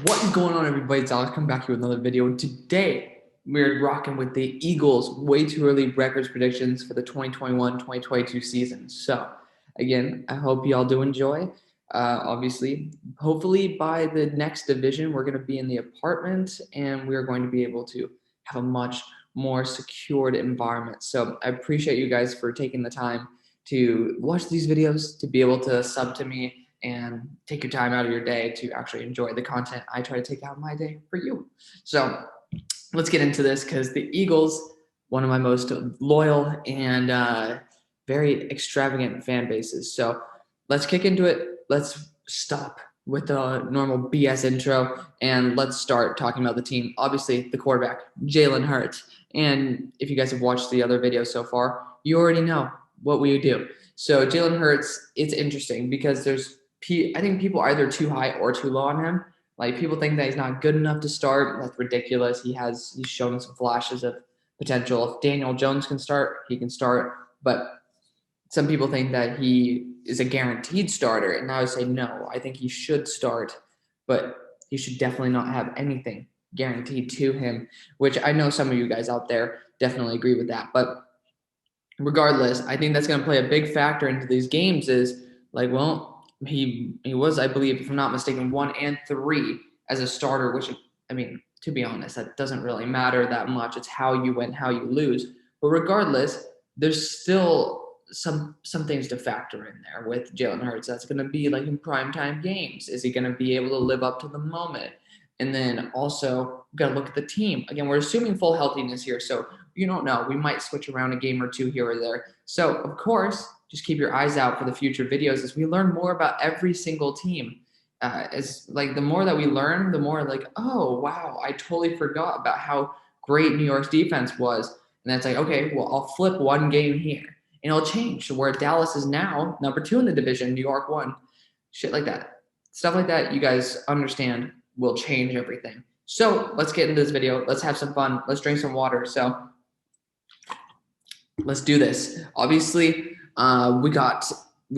What is going on, everybody? It's Alex coming back here with another video. Today, we're rocking with the Eagles' way too early records predictions for the 2021-2022 season. So, again, I hope y'all do enjoy. Obviously, hopefully by the next division, we're going to be in the apartment and we're going to be able to have a much more secured environment. So, I appreciate you guys for taking the time to watch these videos, to be able to sub to me and take your time out of your day to actually enjoy the content I try to take out of my day for you. So let's get into this because the Eagles, one of my most loyal and very extravagant fan bases. So let's kick into it. Let's stop with the normal BS intro and let's start talking about the team. Obviously, the quarterback, Jalen Hurts. And if you guys have watched the other videos so far, you already know what we do. So Jalen Hurts, it's interesting because I think people are either too high or too low on him. Like people think that he's not good enough to start. That's ridiculous. He's shown some flashes of potential. If Daniel Jones can start, he can start. But some people think that he is a guaranteed starter, and I would say no. I think he should start, but he should definitely not have anything guaranteed to him. Which I know some of you guys out there definitely agree with that. But regardless, I think that's going to play a big factor into these games. Is like, well, he was, I believe, if I'm not mistaken, 1 and 3 as a starter, which, I mean, to be honest, that doesn't really matter that much. It's how you win, how you lose. But regardless, there's still some things to factor in there with Jalen Hurts. That's going to be like in primetime games. Is he going to be able to live up to the moment? And then also, we've got to look at the team. Again, we're assuming full healthiness here, so you don't know. We might switch around a game or two here or there. So, of course, just keep your eyes out for the future videos as we learn more about every single team. As like the more that we learn, the more like, oh wow, I totally forgot about how great New York's defense was. And that's like, okay, well, I'll flip one game here and it'll change to where Dallas is now number 2 in the division, New York 1. Shit like that. Stuff like that, you guys understand, will change everything. So let's get into this video. Let's have some fun. Let's drink some water. So let's do this. Obviously, we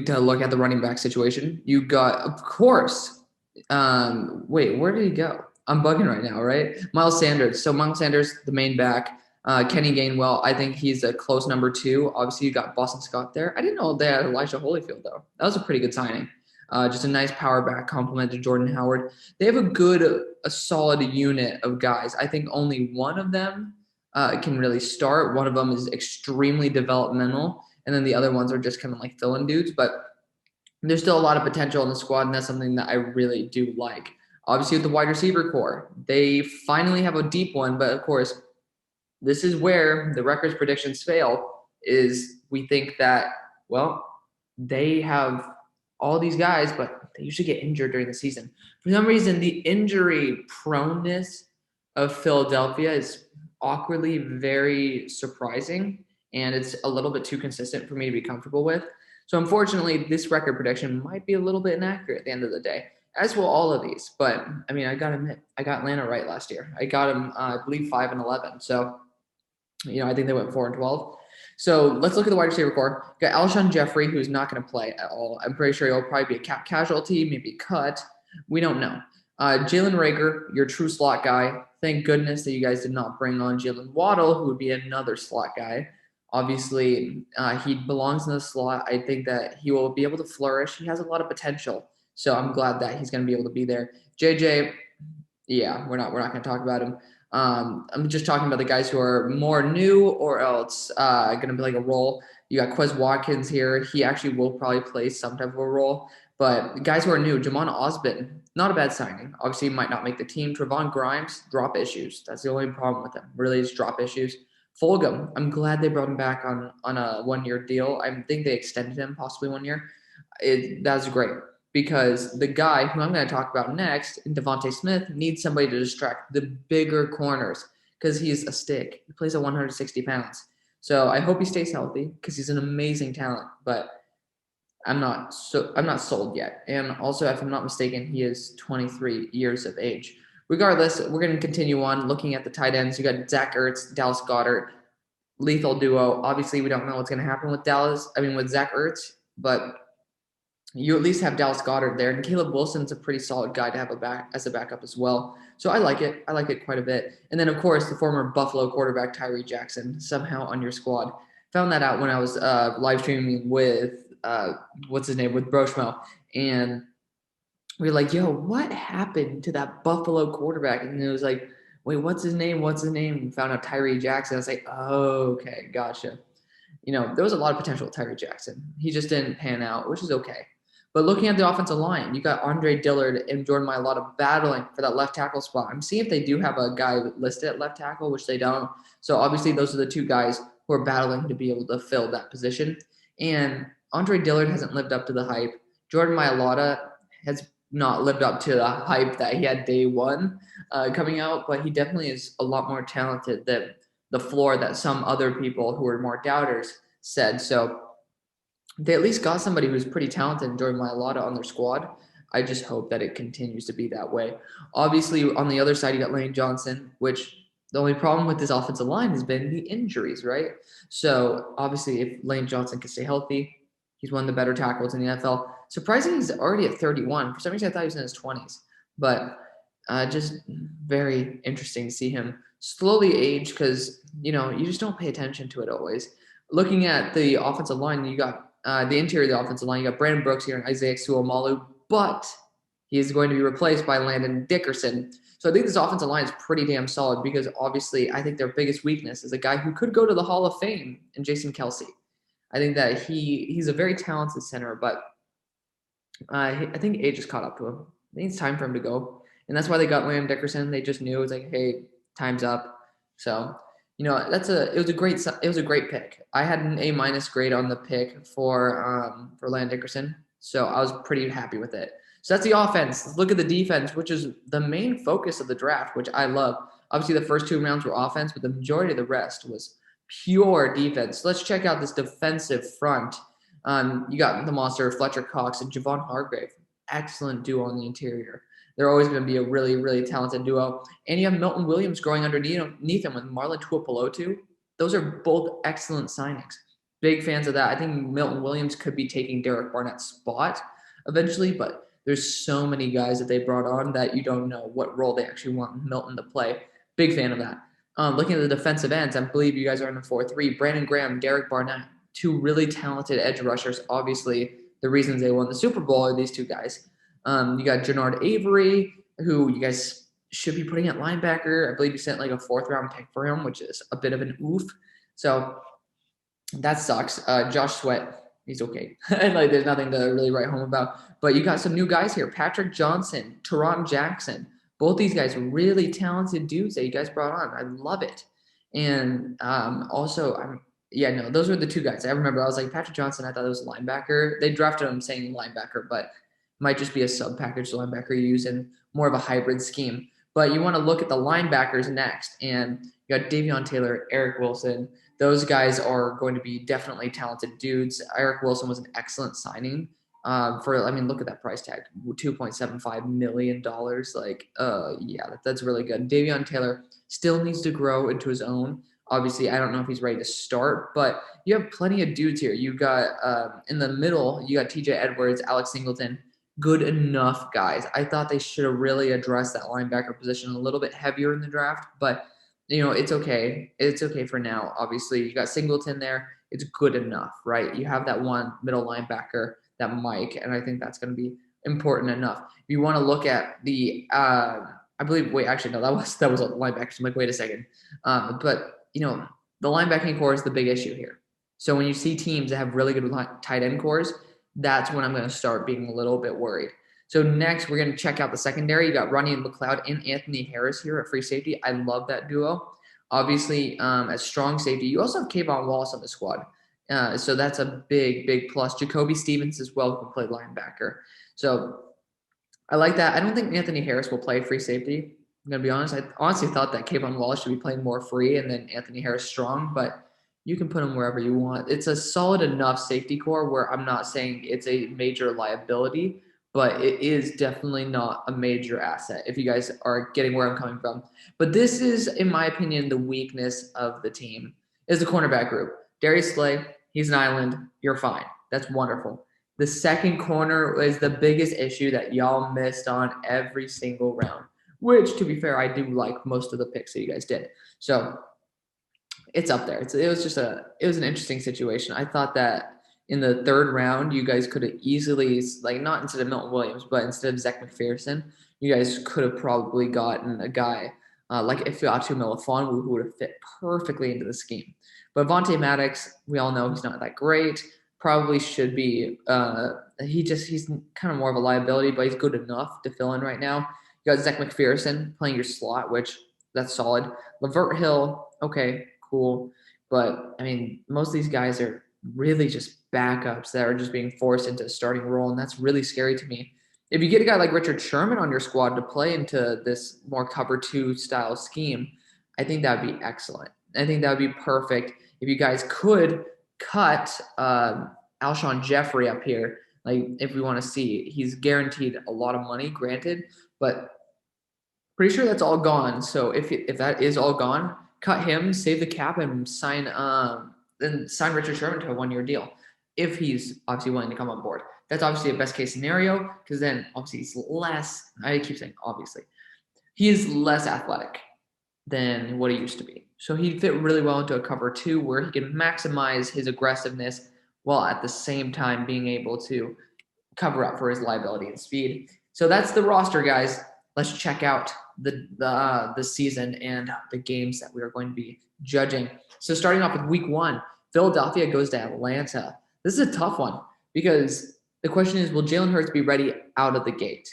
to look at the running back situation. You got, of course. Wait, where did he go? I'm bugging right now, right? Miles Sanders. So Miles Sanders, the main back. Kenny Gainwell, I think he's a close number 2. Obviously, you got Boston Scott there. I didn't know they had Elijah Holyfield though. That was a pretty good signing. Just a nice power back compliment to Jordan Howard. They have a solid unit of guys. I think only one of them can really start. One of them is extremely developmental, and then the other ones are just kind of like fill-in dudes. But there's still a lot of potential in the squad, and that's something that I really do like. Obviously, with the wide receiver core, they finally have a deep one, but of course, this is where the records predictions fail. Is we think that, well, they have all these guys, but they usually get injured during the season. For some reason, the injury proneness of Philadelphia is awkwardly very surprising, and it's a little bit too consistent for me to be comfortable with. So unfortunately, this record prediction might be a little bit inaccurate at the end of the day, as will all of these. But I mean, I got to admit, I got Atlanta right last year. I got them, I believe, 5-11. So I think they went 4-12. So let's look at the wide receiver core. Got Alshon Jeffrey, who's not going to play at all. I'm pretty sure he'll probably be a cap casualty, maybe cut. We don't know. Jalen Reagor, your true slot guy. Thank goodness that you guys did not bring on Jalen Waddle, who would be another slot guy. Obviously, he belongs in the slot. I think that he will be able to flourish. He has a lot of potential. So I'm glad that he's going to be able to be there. JJ, yeah, we're not going to talk about him. I'm just talking about the guys who are more new or else going to be like a role. You got Quez Watkins here. He actually will probably play some type of a role. But guys who are new, Jamon Osborne, not a bad signing. Obviously, he might not make the team. Trevon Grimes, drop issues. That's the only problem with him. Really, is drop issues. Fulgham, I'm glad they brought him back on a 1-year deal. I think they extended him possibly 1 year. That's great. Because the guy who I'm going to talk about next, Davonte Smith, needs somebody to distract the bigger corners because he's a stick. He plays at 160 pounds. So I hope he stays healthy because he's an amazing talent, but I'm not sold yet. And also, if I'm not mistaken, he is 23 years of age. Regardless, we're going to continue on looking at the tight ends. You got Zach Ertz, Dallas Goedert, lethal duo. Obviously, we don't know what's going to happen with with Zach Ertz, but you at least have Dallas Goedert there, and Caleb Wilson's a pretty solid guy to have as a backup as well. So I like it. I like it quite a bit. And then of course the former Buffalo quarterback Tyree Jackson somehow on your squad. Found that out when I was live streaming with what's his name, with Broshmo, and we were like, "Yo, what happened to that Buffalo quarterback?" And it was like, "Wait, what's his name? What's his name?" And found out Tyree Jackson. I was like, "Oh, okay, gotcha." There was a lot of potential with Tyree Jackson. He just didn't pan out, which is okay. But looking at the offensive line, you got Andre Dillard and Jordan Mailata battling for that left tackle spot. I'm seeing if they do have a guy listed at left tackle, which they don't. So obviously those are the two guys who are battling to be able to fill that position. And Andre Dillard hasn't lived up to the hype. Jordan Mailata has not lived up to the hype that he had day one coming out, but he definitely is a lot more talented than the floor that some other people who are more doubters said. So they at least got somebody who's pretty talented and Jordan Mailata on their squad. I just hope that it continues to be that way. Obviously, on the other side, you got Lane Johnson, which the only problem with this offensive line has been the injuries, right? So obviously, if Lane Johnson can stay healthy, he's one of the better tackles in the NFL. Surprisingly, he's already at 31. For some reason, I thought he was in his 20s. But just very interesting to see him slowly age because, you just don't pay attention to it always. Looking at the offensive line, you got the interior of the offensive line, you got Brandon Brooks here and Isaiah Suomalu, but he is going to be replaced by Landon Dickerson. So I think this offensive line is pretty damn solid because obviously I think their biggest weakness is a guy who could go to the Hall of Fame in Jason Kelsey. I think that he's a very talented center, but I think age has caught up to him. I think it's time for him to go. And that's why they got Landon Dickerson. They just knew it was like, hey, time's up. So it was a great pick. I had an A- grade on the pick for Landon Dickerson, so I was pretty happy with it. So that's the offense. Let's look at the defense, which is the main focus of the draft, which I love. Obviously, the first two rounds were offense, but the majority of the rest was pure defense. Let's check out this defensive front. You got the monster Fletcher Cox and Javon Hargrave. Excellent duo on the interior. They're always going to be a really, really talented duo. And you have Milton Williams growing underneath him with Marlon Tuipulotu. Those are both excellent signings. Big fans of that. I think Milton Williams could be taking Derek Barnett's spot eventually, but there's so many guys that they brought on that you don't know what role they actually want Milton to play. Big fan of that. Looking at the defensive ends, I believe you guys are in the 4-3. Brandon Graham, Derek Barnett, two really talented edge rushers. Obviously, the reasons they won the Super Bowl are these two guys. You got Jannard Avery, who you guys should be putting at linebacker. I believe you sent like a 4th-round pick for him, which is a bit of an oof. So that sucks. Josh Sweat, he's okay. Like there's nothing to really write home about. But you got some new guys here. Patrick Johnson, Tyree Jackson. Both these guys are really talented dudes that you guys brought on. I love it. And those were the two guys. I remember I was like, Patrick Johnson, I thought it was a linebacker. They drafted him saying linebacker, but might just be a sub-package linebacker you use in more of a hybrid scheme. But you want to look at the linebackers next, and you got Davion Taylor, Eric Wilson. Those guys are going to be definitely talented dudes. Eric Wilson was an excellent signing. Look at that price tag, $2.75 million. That's really good. Davion Taylor still needs to grow into his own. Obviously, I don't know if he's ready to start, but you have plenty of dudes here. You got in the middle, you got TJ Edwards, Alex Singleton. Good enough guys. I thought they should have really addressed that linebacker position a little bit heavier in the draft, but it's okay. It's okay for now. Obviously, you got Singleton there. It's good enough, right? You have that one middle linebacker, that Mike, and I think that's going to be important enough. If you want to look at the, that was a linebacker. So I'm like, wait a second. But the linebacking core is the big issue here. So when you see teams that have really good tight end cores, that's when I'm going to start being a little bit worried. So next, we're going to check out the secondary. You got Ronnie McLeod and Anthony Harris here at free safety. I love that duo. Obviously, as strong safety, you also have Kayvon Wallace on the squad. So that's a big, big plus. Jacoby Stevens as well can play linebacker. So I like that. I don't think Anthony Harris will play free safety. I'm going to be honest. I honestly thought that Kayvon Wallace should be playing more free and then Anthony Harris strong, but you can put him wherever you want. It's a solid enough safety core where I'm not saying it's a major liability, but it is definitely not a major asset if you guys are getting where I'm coming from. But this is, in my opinion, the weakness of the team is the cornerback group. Darius Slay, he's an island. You're fine. That's wonderful. The second corner is the biggest issue that y'all missed on every single round, which, to be fair, I do like most of the picks that you guys did. So it's up there. It was an interesting situation. I thought that in the third round, you guys could have easily, like, not instead of Milton Williams, but instead of Zach McPherson, you guys could have probably gotten a guy like Ifeatu Melifonwu, who would have fit perfectly into the scheme. But Vontae Maddox, we all know he's not that great. Probably should be. He's kind of more of a liability, but he's good enough to fill in right now. You got Zach McPherson playing your slot, which that's solid. Lavert Hill, okay, cool. But I mean, most of these guys are really just backups that are just being forced into a starting role, and that's really scary to me. If you get a guy like Richard Sherman on your squad to play into this more cover two style scheme, I think that would be excellent. I think that would be perfect if you guys could cut Alshon Jeffrey up here. Like, if we want to see, he's guaranteed a lot of money, granted, but pretty sure that's all gone. So if that is all gone, cut him, save the cap, and sign Richard Sherman to a 1-year deal if he's obviously willing to come on board. That's obviously a best case scenario, because then obviously he's less. I keep saying obviously, he is less athletic than what he used to be. So he'd fit really well into a cover two where he can maximize his aggressiveness while at the same time being able to cover up for his liability and speed. So that's the roster, guys. Let's check out the season and the games that we are going to be judging. So starting off with week 1, Philadelphia goes to Atlanta. This is a tough one because the question is, will Jalen Hurts be ready out of the gate?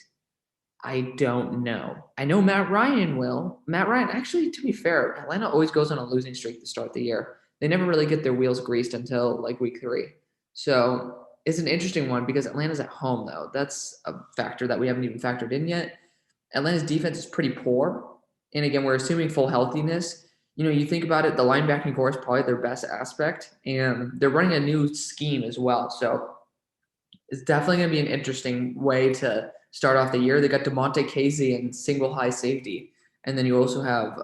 I don't know. I know Matt Ryan will. Matt Ryan, actually, to be fair, Atlanta always goes on a losing streak to start the year. They never really get their wheels greased until like week 3. So it's an interesting one because Atlanta's at home, though. That's a factor that we haven't even factored in yet. Atlanta's defense is pretty poor. And again, we're assuming full healthiness. You know, you think about it, the linebacking core is probably their best aspect. And they're running a new scheme as well. So it's definitely going to be an interesting way to start off the year. They got DeMonte Casey and single high safety. And then you also have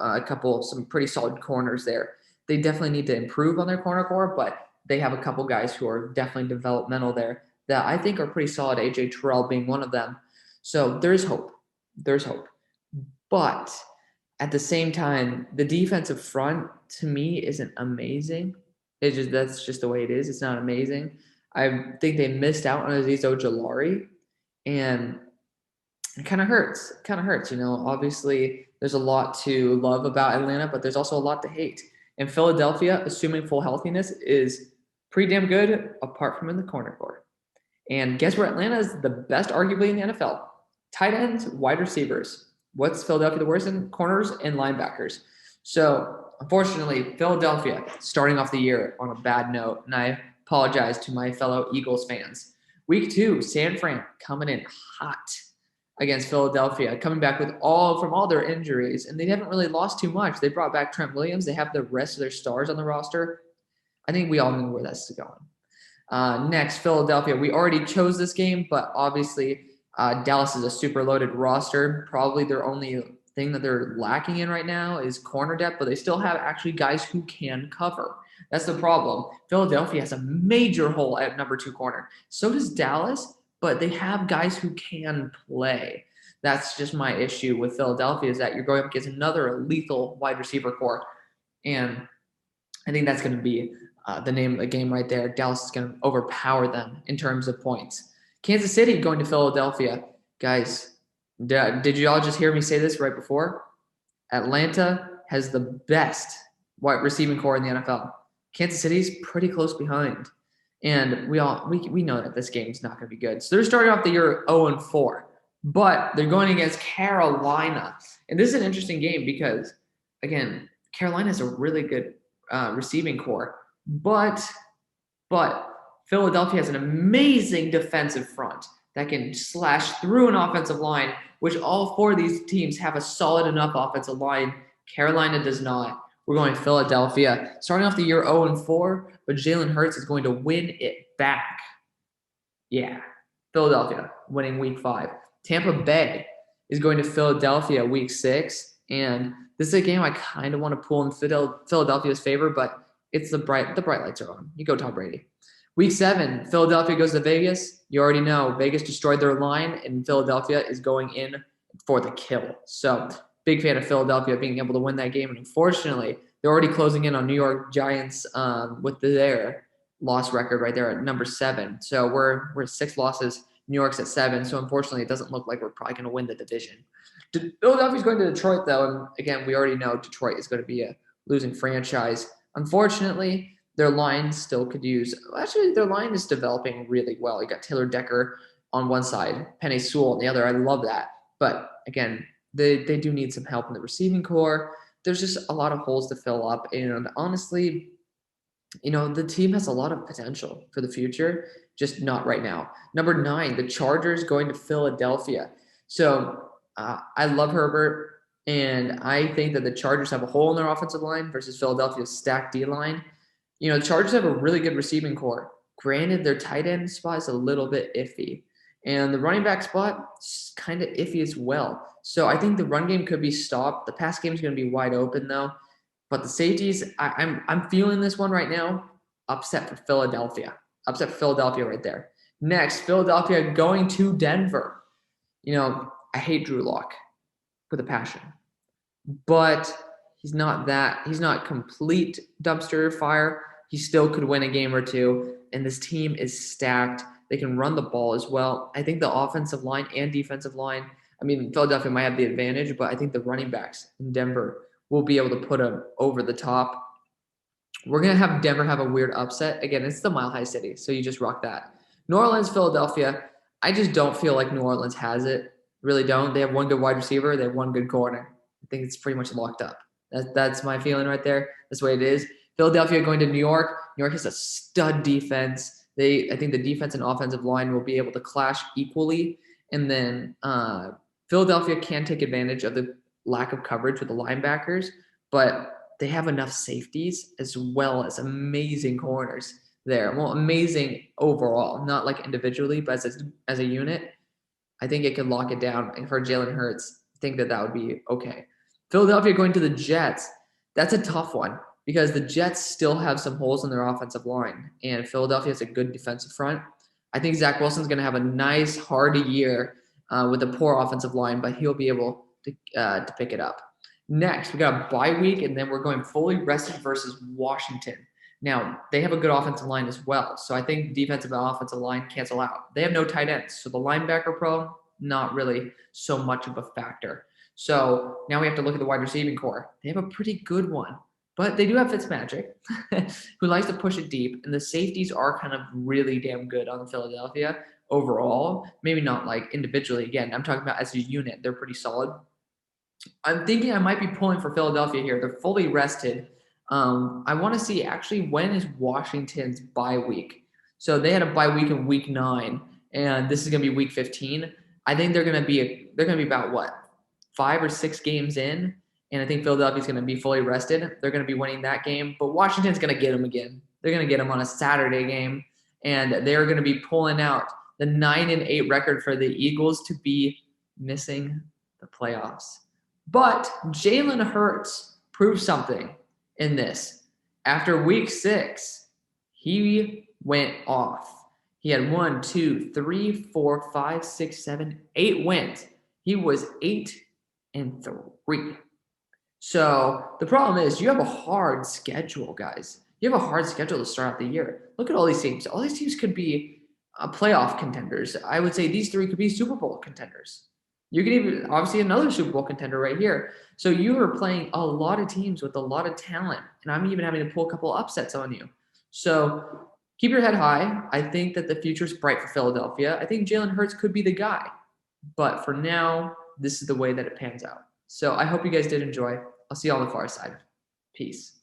some pretty solid corners there. They definitely need to improve on their corner core, but they have a couple guys who are definitely developmental there that I think are pretty solid, AJ Terrell being one of them. So there's hope. There's hope. But at the same time, the defensive front to me isn't amazing. That's just the way it is. It's not amazing. I think they missed out on Azeez Ojulari, and it kind of hurts. It kind of hurts, you know. Obviously, there's a lot to love about Atlanta, but there's also a lot to hate. And Philadelphia, assuming full healthiness, is pretty damn good apart from in the corner core. And guess where Atlanta is the best, arguably, in the NFL? Tight ends, wide receivers. What's Philadelphia the worst in? Corners and linebackers. So, unfortunately, Philadelphia starting off the year on a bad note, and I apologize to my fellow Eagles fans. Week 2, San Fran coming in hot against Philadelphia, coming back from all their injuries, and they haven't really lost too much. They brought back Trent Williams. They have the rest of their stars on the roster. I think we all know where that's going. Next, Philadelphia. We already chose this game, but obviously Dallas is a super loaded roster. Probably their only thing that they're lacking in right now is corner depth, but they still have actually guys who can cover. That's the problem. Philadelphia has a major hole at number 2 corner. So does Dallas, but they have guys who can play. That's just my issue with Philadelphia, is that you're going up against another lethal wide receiver core. And I think that's going to be the name of the game right there. Dallas is going to overpower them in terms of points. Kansas City going to Philadelphia. Guys, did you all just hear me say this right before? Atlanta has the best wide receiving core in the NFL. Kansas City's pretty close behind. And we know that this game is not going to be good. So they're starting off the year 0-4, but they're going against Carolina. And this is an interesting game because, again, Carolina is a really good receiving core, but Philadelphia has an amazing defensive front that can slash through an offensive line, which all 4 of these teams have a solid enough offensive line. Carolina does not. We're going to Philadelphia. Starting off the year 0-4, but Jalen Hurts is going to win it back. Yeah, Philadelphia winning week 5. Tampa Bay is going to Philadelphia week 6. And this is a game I kind of want to pull in Philadelphia's favor, but it's the bright lights are on. You go Tom Brady. Week 7, Philadelphia goes to Vegas. You already know Vegas destroyed their line, and Philadelphia is going in for the kill. So big fan of Philadelphia being able to win that game. And unfortunately, they're already closing in on New York Giants with their loss record right there at number 7. So we're 6 losses. New York's at 7. So unfortunately, it doesn't look like we're probably going to win the division. Philadelphia's going to Detroit, though. And again, we already know Detroit is going to be a losing franchise. Unfortunately, their line still could use – actually, their line is developing really well. You got Taylor Decker on one side, Penei Sewell on the other. I love that. But, again, they do need some help in the receiving core. There's just a lot of holes to fill up. And honestly, the team has a lot of potential for the future, just not right now. Number 9, the Chargers going to Philadelphia. So I love Herbert. And I think that the Chargers have a hole in their offensive line versus Philadelphia's stacked D-line. The Chargers have a really good receiving core. Granted, their tight end spot is a little bit iffy. And the running back spot is kind of iffy as well. So I think the run game could be stopped. The pass game is going to be wide open, though. But the safeties, I'm feeling this one right now. Upset for Philadelphia. Upset for Philadelphia right there. Next, Philadelphia going to Denver. I hate Drew Lock with a passion. But he's not complete dumpster fire. He still could win a game or two. And this team is stacked. They can run the ball as well. I think the offensive line and defensive line, Philadelphia might have the advantage, but I think the running backs in Denver will be able to put them over the top. We're going to have Denver have a weird upset. Again, it's the Mile High City, so you just rock that. New Orleans, Philadelphia, I just don't feel like New Orleans has it. Really don't. They have one good wide receiver. They have one good corner. I think it's pretty much locked up. That's my feeling right there. That's the way it is. Philadelphia going to New York. New York has a stud defense. I think the defense and offensive line will be able to clash equally. And then Philadelphia can take advantage of the lack of coverage with the linebackers, but they have enough safeties as well as amazing corners there. Well, amazing overall, not like individually, but as a unit. I think it could lock it down. And for Jalen Hurts, I think that would be okay. Philadelphia going to the Jets. That's a tough one because the Jets still have some holes in their offensive line, and Philadelphia has a good defensive front. I think Zach Wilson's going to have a nice, hard year with a poor offensive line, but he'll be able to pick it up. Next, we got a bye week, and then we're going fully rested versus Washington. Now, they have a good offensive line as well, so I think defensive and offensive line cancel out. They have no tight ends, so the linebacker problem, not really so much of a factor. So now we have to look at the wide receiving core. They have a pretty good one, but they do have Fitzmagic, who likes to push it deep, and the safeties are kind of really damn good on Philadelphia overall. Maybe not like individually. Again, I'm talking about as a unit. They're pretty solid. I'm thinking I might be pulling for Philadelphia here. They're fully rested. I want to see actually when is Washington's bye week. So they had a bye week in week 9, and this is going to be week 15. I think they're going to be about what, 5 or 6 games in, and I think Philadelphia's going to be fully rested. They're going to be winning that game, but Washington's going to get them again. They're going to get them on a Saturday game, and they're going to be pulling out the 9-8 record for the Eagles to be missing the playoffs. But Jalen Hurts proved something in this. After week 6, he went off. He had 1, 2, 3, 4, 5, 6, 7, 8 wins. He was 8-3. So the problem is you have a hard schedule, guys. You have a hard schedule to start out the year. Look at all these teams. All these teams could be playoff contenders. I would say these 3 could be Super Bowl contenders. You can even, obviously, another Super Bowl contender right here. So you are playing a lot of teams with a lot of talent, and I'm even having to pull a couple upsets on you. So keep your head high. I think that the future is bright for Philadelphia. I think Jalen Hurts could be the guy. But for now, this is the way that it pans out. So I hope you guys did enjoy. I'll see you on the far side. Peace.